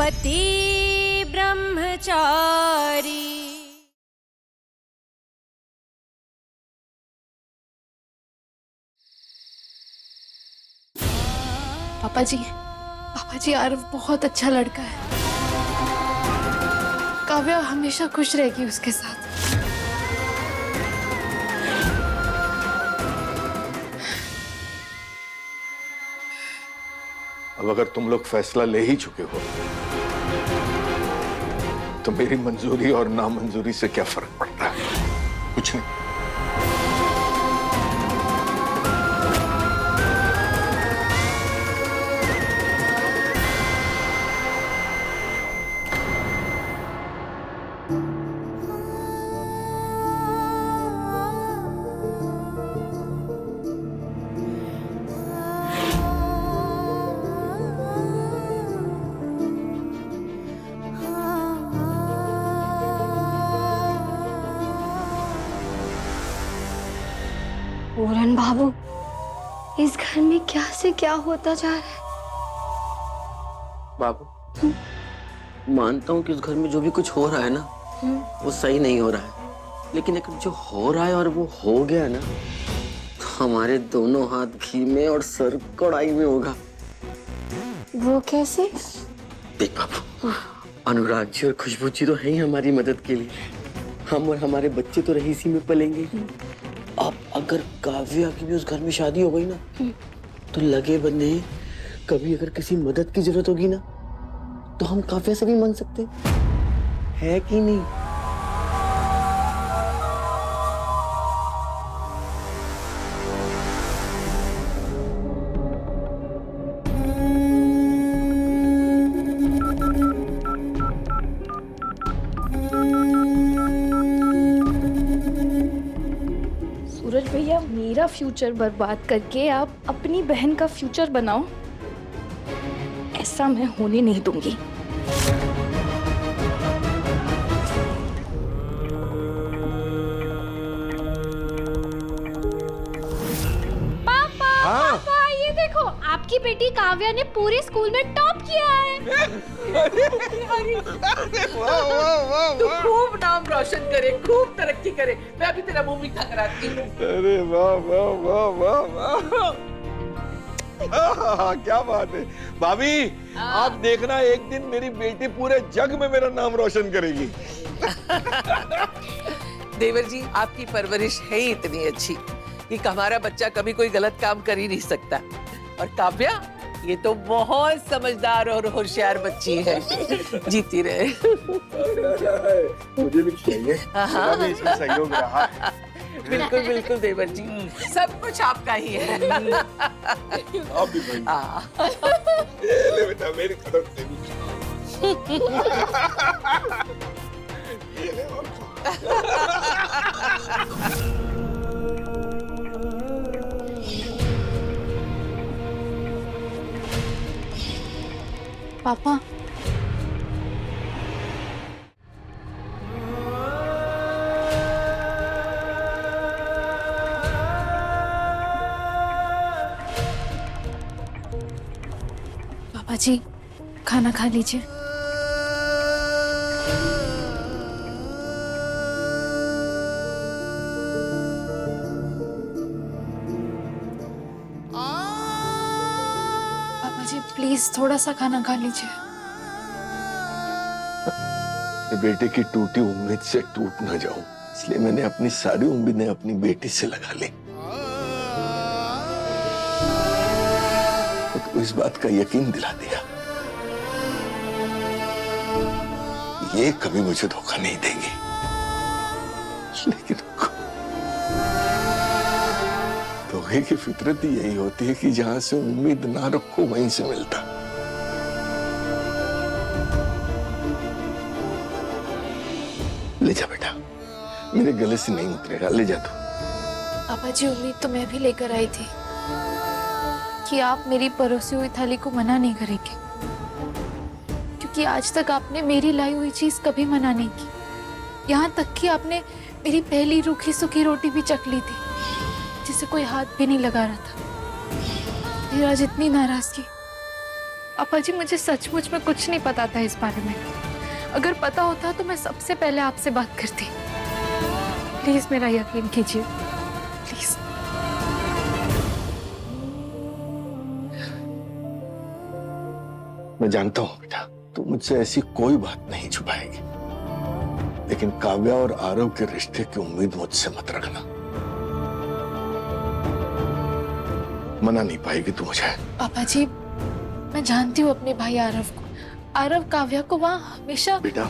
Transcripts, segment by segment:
पति ब्रह्मचारी। पापा जी आरव बहुत अच्छा लड़का है। काव्या हमेशा खुश रहेगी उसके साथ। अब अगर तुम लोग फैसला ले ही चुके हो तो मेरी मंजूरी और नामंजूरी से क्या फर्क पड़ता है? कुछ नहीं। पूरन बाबू, इस घर में क्या से क्या होता जा रहा है? बाबू, मानता हूँ कि इस घर में जो भी कुछ हो रहा है ना, वो सही नहीं हो रहा है। लेकिन अगर जो हो रहा है और वो हो गया ना, तो हमारे दोनों हाथ घी में और सर कढ़ाई में होगा। वो कैसे? देख बाबू, अनुराग जी और खुशबू जी तो है ही हमारी मदद के लिए। हम और हमारे बच्चे तो रहीसी में पलेंगे। अब अगर काव्या की भी उस घर में शादी हो गई ना, तो लगे बंदे कभी अगर किसी मदद की जरूरत होगी ना, तो हम काव्या से भी मांग सकते है कि नहीं? सूरज भैया, मेरा फ्यूचर बर्बाद करके आप अपनी बहन का फ्यूचर बनाओ, ऐसा मैं होने नहीं दूंगी। पापा ये देखो, आपकी बेटी काव्या ने पूरे स्कूल में टॉप किया है। तू खूब नाम रोशन करे, खूब तरक्की करे। मैं अभी तेरा मुंह मीठा कराती हूँ। अरे वाह वाह वाह वाह वाह, क्या बात है भाभी। आप देखना, एक दिन मेरी बेटी पूरे जग में मेरा नाम रोशन करेगी। देवर जी, आपकी परवरिश है ही इतनी अच्छी कि हमारा बच्चा कभी कोई गलत काम कर ही नहीं सकता। और काव्या, ये तो बहुत समझदार और होशियार बच्ची है। जीती रहे। मुझे भी चाहिए, मेरा भी इसमें सहयोग रहा है। बिल्कुल बिल्कुल देवर जी, सब कुछ आपका ही है। आप भी भाई। ले बेटा, मेरी तरफ से भी। ये ले और खा। पापा, पापा जी खाना खा लीजिए। पापा जी प्लीज थोड़ा सा खाना खा लीजिए। बेटे की टूटी उम्मीद से टूट ना जाऊं, इसलिए मैंने अपनी सारी उम्मीदें अपनी बेटी से लगा ली। तो इस बात का यकीन दिला दिया, ये कभी मुझे धोखा नहीं देंगे। लेकिन धोखे की फितरत ही यही होती है कि जहां से उम्मीद ना रखो वहीं से मिलता। ले जा बेटा, मेरे गले से नहीं उतरेगा, ले जा तू। पापा जी उम्मीद तो मैं भी लेकर आई थी कि आप मेरी परोसी हुई थाली को मना नहीं करेंगे, क्योंकि आज तक आपने मेरी लाई हुई चीज कभी मना नहीं की। यहाँ तक कि आपने मेरी पहली रूखी सूखी रोटी भी चख ली थी, जिसे कोई हाथ भी नहीं लगा रहा था। फिर आज इतनी नाराजगी, पापा जी, मुझे सचमुच में कुछ नहीं पता था इस बारे में। अगर पता होता तो मैं सबसे पहले आपसे बात करती। प्लीज मेरा यकीन कीजिए, प्लीज। मैं जानता हूं बेटा, तू मुझसे ऐसी कोई बात नहीं छुपाएगी, लेकिन काव्या और आरव के रिश्ते की उम्मीद मुझसे मत रखना। मना नहीं पाएगी तू मुझे। पापा जी, मैं जानती हूँ अपने भाई आरव को। आरव काव्या को वहां हमेशा। बेटा,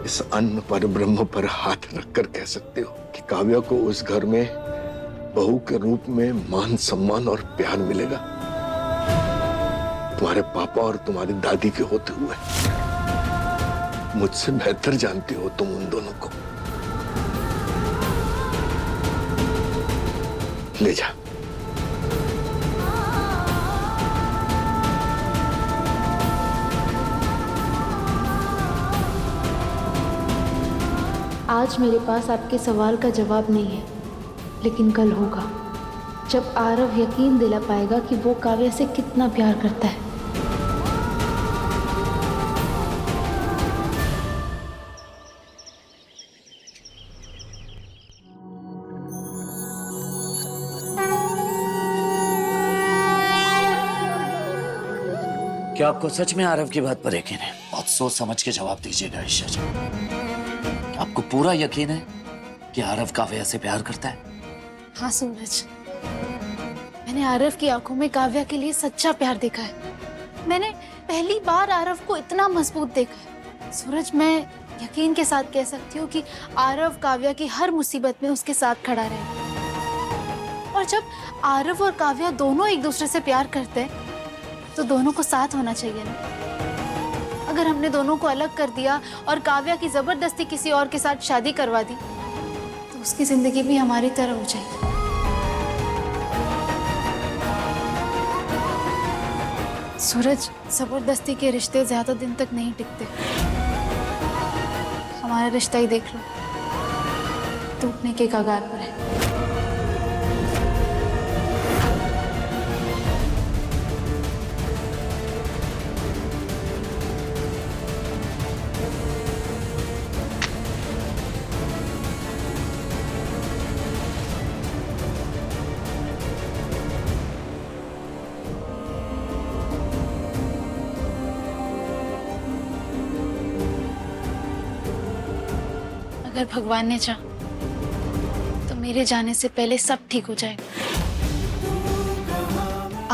इस अन्न पर ब्रह्म पर हाथ रखकर कह सकते हो कि काव्या को उस घर में बहू के रूप में मान सम्मान और प्यार मिलेगा, तुम्हारे पापा और तुम्हारी दादी के होते हुए। मुझसे बेहतर जानती हो तुम उन दोनों को। ले जा। आज मेरे पास आपके सवाल का जवाब नहीं है, लेकिन कल होगा, जब आरव यकीन दिला पाएगा कि वो काव्या से कितना प्यार करता है। क्या आपको सच में आरव की बात पर यकीन है? बहुत सोच समझ के जवाब दीजिएगा ईशा जी। आपको पूरा यकीन है कि आरव काव्या से प्यार करता है? हाँ सूरज, मैंने आरव की आंखों में काव्या के लिए सच्चा प्यार देखा है। मैंने पहली बार आरव को इतना मजबूत देखा है। सूरज, मैं यकीन के साथ कह सकती हूँ कि आरव काव्या की हर मुसीबत में उसके साथ खड़ा रहे। और जब आरव और काव्या दोनों एक दूसरे से प्यार करते हैं तो दोनों को साथ होना चाहिए ना। अगर हमने दोनों को अलग कर दिया और काव्या की जबरदस्ती किसी और के साथ शादी करवा दी तो उसकी जिंदगी भी हमारी तरह हो जाएगी। सूरज, जबरदस्ती के रिश्ते ज्यादा दिन तक नहीं टिकते। हमारा रिश्ता ही देख लो, टूटने के कगार पर है। अगर भगवान ने चाहा तो मेरे जाने से पहले सब ठीक हो जाएगा।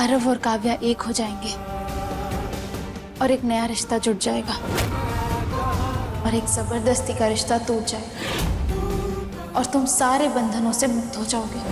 आरव और काव्या एक हो जाएंगे और एक नया रिश्ता जुड़ जाएगा और एक जबरदस्ती का रिश्ता टूट जाएगा और तुम सारे बंधनों से मुक्त हो जाओगे।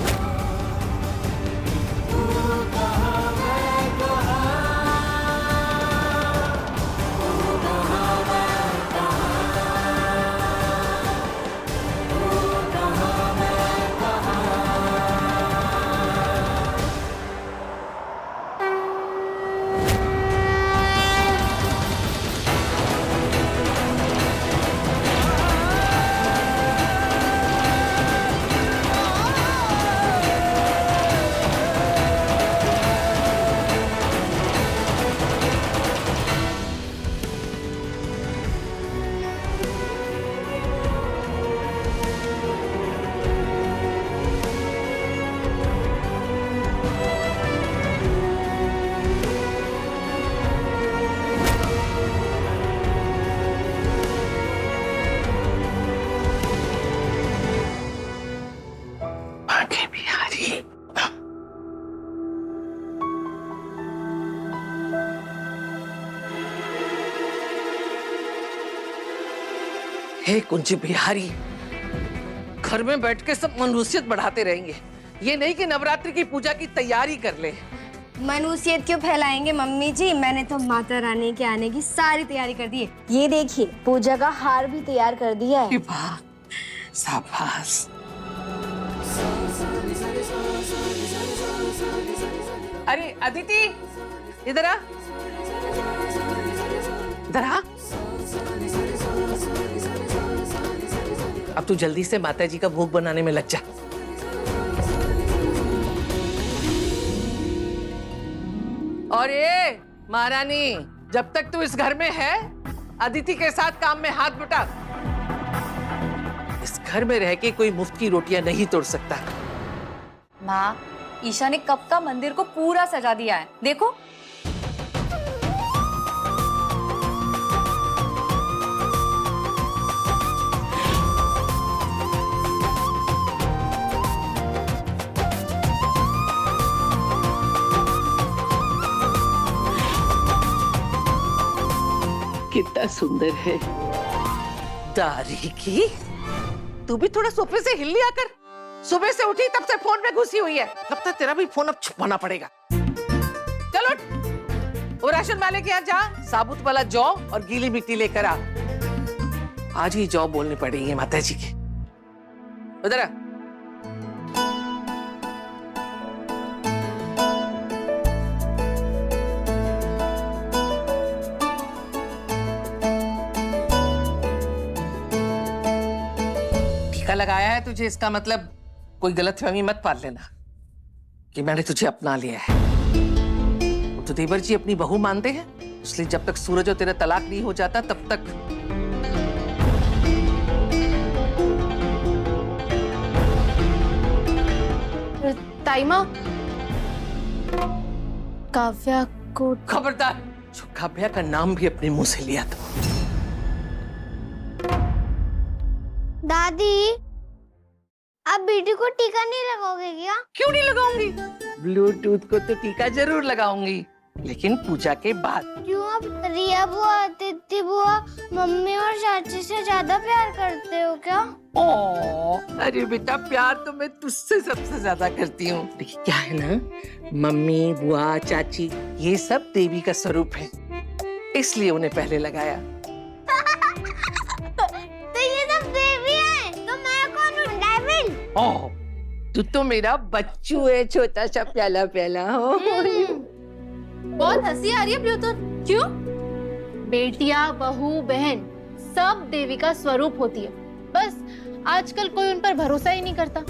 हे कुंज बिहारी, घर में बैठ के सब मनुष्यत बढ़ाते रहेंगे, ये नहीं कि नवरात्रि की पूजा की तैयारी कर ले। मनुष्यत क्यों फैलाएंगे मम्मी जी, मैंने तो माता रानी के आने की सारी तैयारी कर दी है। ये देखिए, पूजा का हार भी तैयार कर दिया है। वाह, शाबाश। अरे अदिति, इधर आ, इधर आ। अब तू जल्दी से माता जी का भोग बनाने में लग जा। और ये महारानी, जब तक तू इस घर में है, अदिति के साथ काम में हाथ बटा। इस घर में रह के कोई मुफ्त की रोटियां नहीं तोड़ सकता। माँ, ईशा ने कब का मंदिर को पूरा सजा दिया है, देखो। कितना सुंदर है। दारी की, तू भी थोड़ा सोफे से हिल लिया कर। सुबह से उठी तब से फोन में घुसी हुई है। अब तक तेरा भी फोन अब छुपाना पड़ेगा। चलो वो राशन वाले के यहाँ जा, साबुत वाला जौ और गीली मिट्टी लेकर आ। आज ही जौ बोलने पड़ेंगे माता जी के। उधर आ। टीका लगाया है तुझे, इसका मतलब कोई गलतफहमी मत पाल लेना कि मैंने तुझे अपना लिया है। वो तो देवर जी अपनी बहू मानते हैं, इसलिए जब तक सूरज और तेरा तलाक नहीं हो जाता तब तक। ताईमा, काव्या को खबरदार, जो काव्या का नाम भी अपने मुंह से लिया तो। दादी, आप बेटी को टीका नहीं लगाओगे क्या? क्यों नहीं लगाऊंगी? ब्लूटूथ को तो टीका जरूर लगाऊंगी, लेकिन पूजा के बाद। क्यों आप रिया बुआ, अदिति बुआ, मम्मी और चाची से ज्यादा प्यार करते हो क्या? अरे बेटा, प्यार तो मैं तुझसे सबसे ज्यादा करती हूँ। देखिए क्या है ना, मम्मी, बुआ, चाची, ये सब देवी का स्वरूप है, इसलिए उन्हें पहले लगाया। तो ये सब देवी हैं, तो मैं कौन हूँ? डेविल? ओह, तू तो मेरा बच्चू है, छोटा सा प्याला प्याला हो। बहुत हंसी आ रही है ब्लूटूथ। क्यों? बेटियां, बहू, बहन सब देवी का स्वरूप होती है। बस आजकल कोई उन पर भरोसा ही नहीं करता।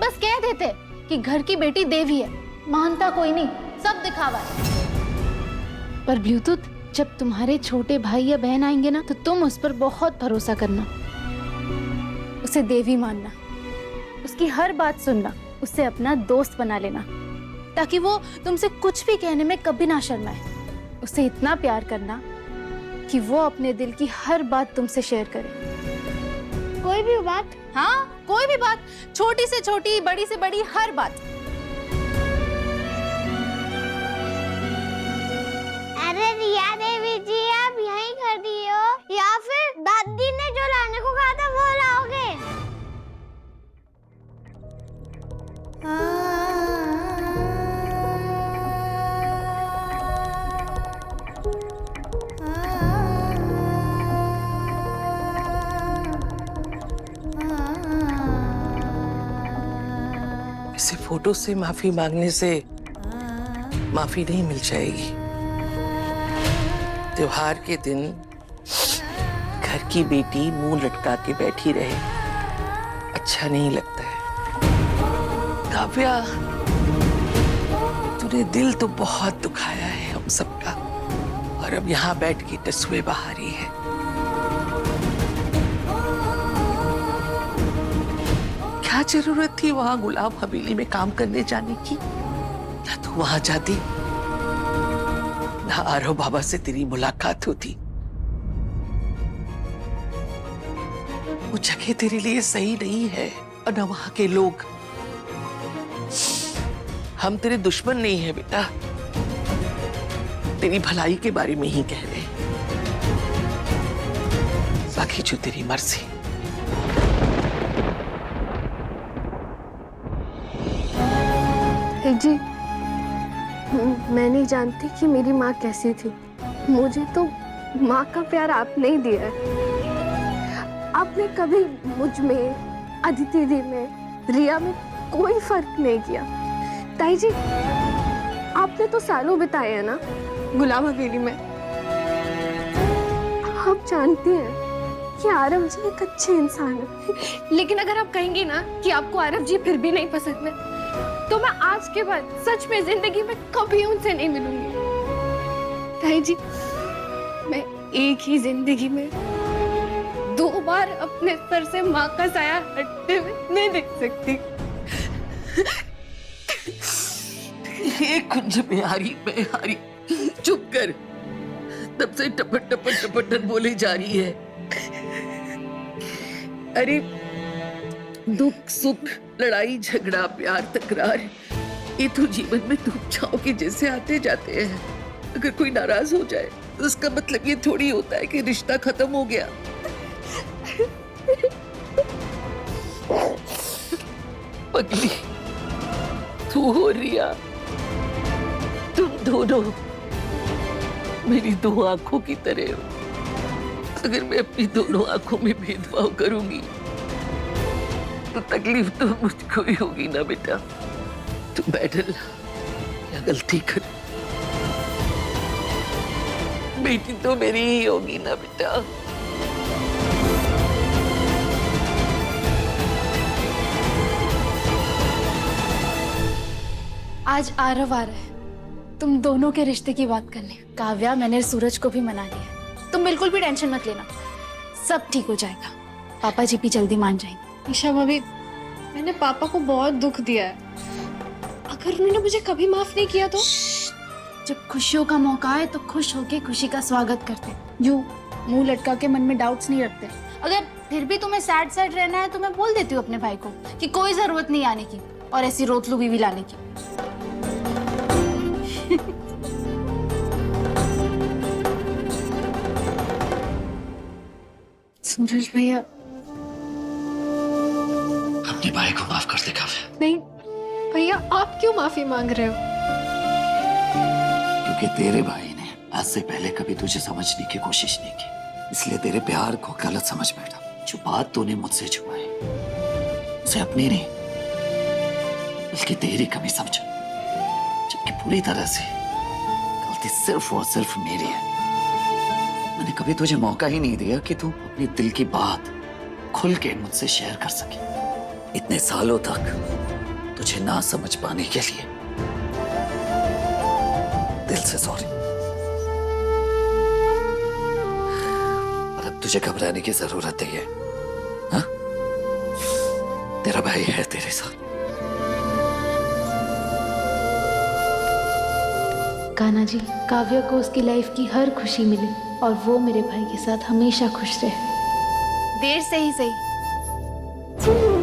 बस कह देते कि घर की बेटी देवी है, मानता कोई नहीं, सब दिखावा है। पर ब्लूटूथ, जब तुम्हारे छोटे भाई या बहन आएंगे ना, तो तुम उस पर बहुत भरोसा करना, उसे देवी मानना, उसकी हर बात सुनना, उससे अपना दोस्त बना लेना, ताकि वो तुमसे कुछ भी कहने में कभी ना शर्माए। उसे इतना प्यार करना कि वो अपने दिल की हर बात तुमसे शेयर करे। कोई भी बात? हाँ, कोई भी बात, छोटी से छोटी, बड़ी से बड़ी, हर बात। अरे रिया देवी जी, आप यहीं खड़ी हो या फिर दादी ने जो लाने को कहा था वो लाओगे? इसे फोटो से माफी मांगने से माफी नहीं मिल जाएगी। त्योहार के दिन घर की बेटी मुंह लटका के बैठी रहे, अच्छा नहीं लगता है। काव्या, तूने दिल तो बहुत दुखाया है हम सबका, और अब यहाँ बैठ के टसुए बहा रही है। क्या जरूरत थी वहां गुलाब हवेली में काम करने जाने की? ना तू वहां जाती, ना आरव बाबा से तेरी मुलाकात होती। वो जगह तेरे लिए सही नहीं है, और ना वहां के लोग। हम तेरे दुश्मन नहीं है बेटा, तेरी भलाई के बारे में ही कह रहे हैं। बाकी जो तेरी मर्जी। जी, मैं नहीं जानती कि मेरी माँ कैसी थी। मुझे तो माँ का प्यार आपने ही दिया है। आपने कभी मुझ में, अदिति दी में, रिया में कोई फर्क नहीं किया। ताई जी, आपने तो सालों बिताए हैं ना गुलाब हवेली में। आप जानती हैं कि आरव जी एक अच्छे इंसान है, लेकिन अगर आप कहेंगी ना कि आपको आरव जी फिर भी नहीं पसंद है, तो मैं आज के बाद सच में जिंदगी में कभी उनसे नहीं मिलूंगी। ताई जी, मैं एक ही जिंदगी में 2 बार अपने सर से माँ का साया हटते हुए नहीं देख सकती। ये कुंज में हारी चुप कर। तब से टपट टपट टपटन बोली जा रही है। अरे दुख सुख लड़ाई झगड़ा प्यार तकरार ये तो जीवन में धूप छांव के जैसे आते जाते हैं। अगर कोई नाराज हो जाए तो उसका मतलब ये थोड़ी होता है कि रिश्ता खत्म हो गया। पगली तू हो रिया, तुम दोनों मेरी 2 आंखों की तरह हो। अगर मैं अपनी दोनों आंखों में भेदभाव करूंगी तो तकलीफ तो मुझको ही होगी ना बेटा। तू बैठल या गलती कर, बेटी तो मेरी ही होगी ना बेटा। आज आरव आ रहा है तुम दोनों के रिश्ते की बात करने। काव्या, मैंने सूरज को भी मना लिया है, तुम बिल्कुल भी टेंशन मत लेना, सब ठीक हो जाएगा। पापा जी भी जल्दी मान जाएंगे। ईशा भाभी, मैंने पापा को बहुत दुख दिया है। अगर उन्होंने मुझे कभी माफ नहीं किया तो? जब खुशियों का मौका है तो खुश होके खुशी का स्वागत करते, यूं मुंह लटका के मन में डाउट्स नहीं रखते। अगर फिर भी तुम्हें सैड सैड रहना है तो मैं बोल देती हूँ अपने भाई को कि कोई जरूरत नहीं आने की और ऐसी रोतलू बीवी लाने की। सूरज भैया, अपने भाई को माफ कर दे काव्या। नहीं भैया, आप क्यों माफी मांग रहे हो? क्योंकि तेरे भाई ने आज से पहले कभी तुझे समझने की कोशिश नहीं की, इसलिए तेरे प्यार को गलत समझ बैठा। जो बात तूने मुझसे छुपाई उसे अपनी नहीं बल्कि तेरी कमी समझा, जबकि पूरी तरह से गलती सिर्फ और सिर्फ मेरी है। मैंने कभी तुझे मौका ही नहीं दिया कि तू अपनी दिल की बात खुल के मुझसे शेयर कर सके। इतने सालों तक तुझे ना समझ पाने के लिए दिल से सॉरी। और अब तुझे घबराने की जरूरत नहीं है। हाँ? तेरा भाई है तेरे साथ। कान्हा जी, काव्या को उसकी लाइफ की हर खुशी मिले और वो मेरे भाई के साथ हमेशा खुश रहे। देर से ही सही,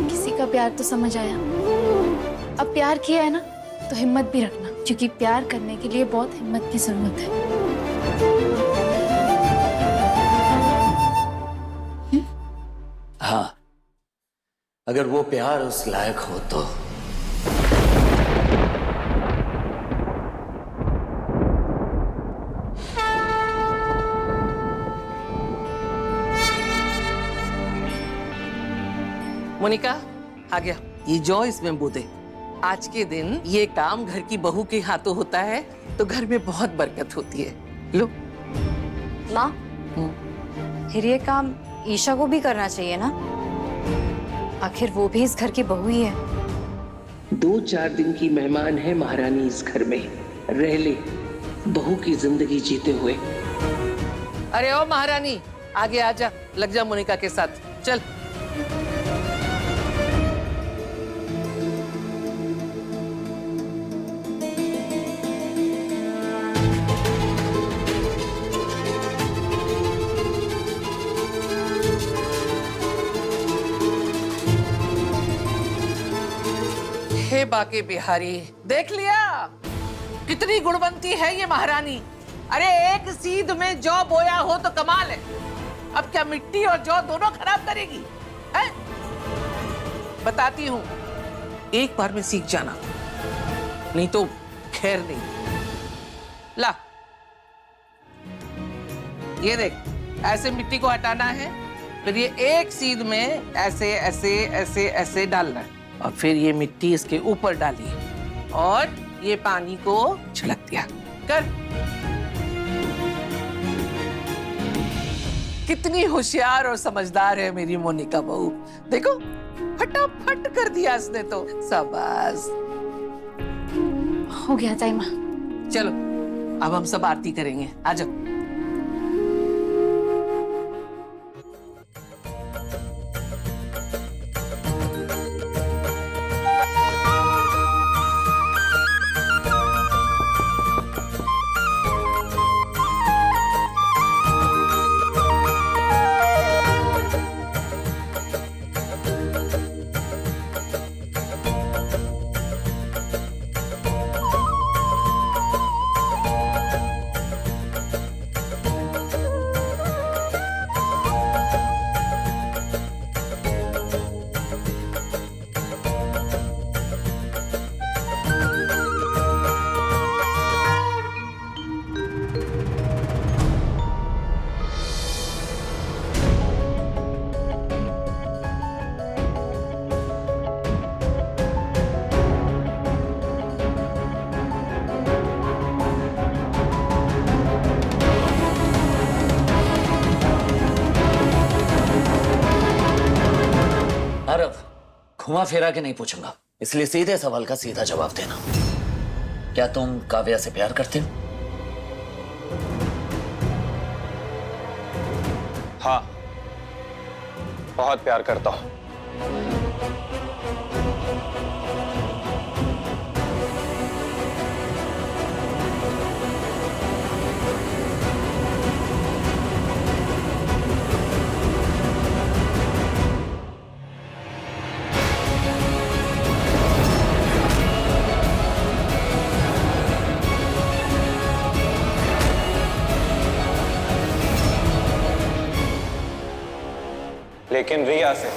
किसी का प्यार तो समझ आया। अब प्यार किया है ना तो हिम्मत भी रखना, क्योंकि प्यार करने के लिए बहुत हिम्मत की जरूरत है। हाँ, अगर वो प्यार उस लायक हो तो। मोनिका आ गया, ये जो इसमें बो दे। आज के दिन ये काम घर की बहू के हाथों होता है तो घर में बहुत बरकत होती है। लो। माँ, फिर ये काम ईशा को भी करना चाहिए ना, आखिर वो भी इस घर की बहू ही है। 2-4 दिन की मेहमान है महारानी इस घर में, रह ले बहू की जिंदगी जीते हुए। अरे ओ महारानी, आगे आजा, लग जा मोनिका के साथ, चल। हे बाके बिहारी, देख लिया कितनी गुणवंती है ये महारानी। अरे एक सीध में जौ बोया हो तो कमाल है, अब क्या मिट्टी और जौ दोनों खराब करेगी है? बताती हूँ, एक बार में सीख जाना, नहीं तो खैर नहीं। ला, ये देख, ऐसे मिट्टी को हटाना है, फिर ये एक सीध में ऐसे ऐसे ऐसे ऐसे डालना है और फिर ये मिट्टी इसके ऊपर डाली और ये पानी को छिड़क दिया कर। कितनी होशियार और समझदार है मेरी मोनिका बहू, देखो फटाफट कर दिया इसने तो, शाबाश। हो गया टाइम। चलो अब हम सब आरती करेंगे, आ जाओ। आरव, घुमा फिरा के नहीं पूछूंगा, इसलिए सीधे सवाल का सीधा जवाब देना। क्या तुम काव्या से प्यार करते हो? हाँ, बहुत प्यार करता हूँ। लेकिन रिया से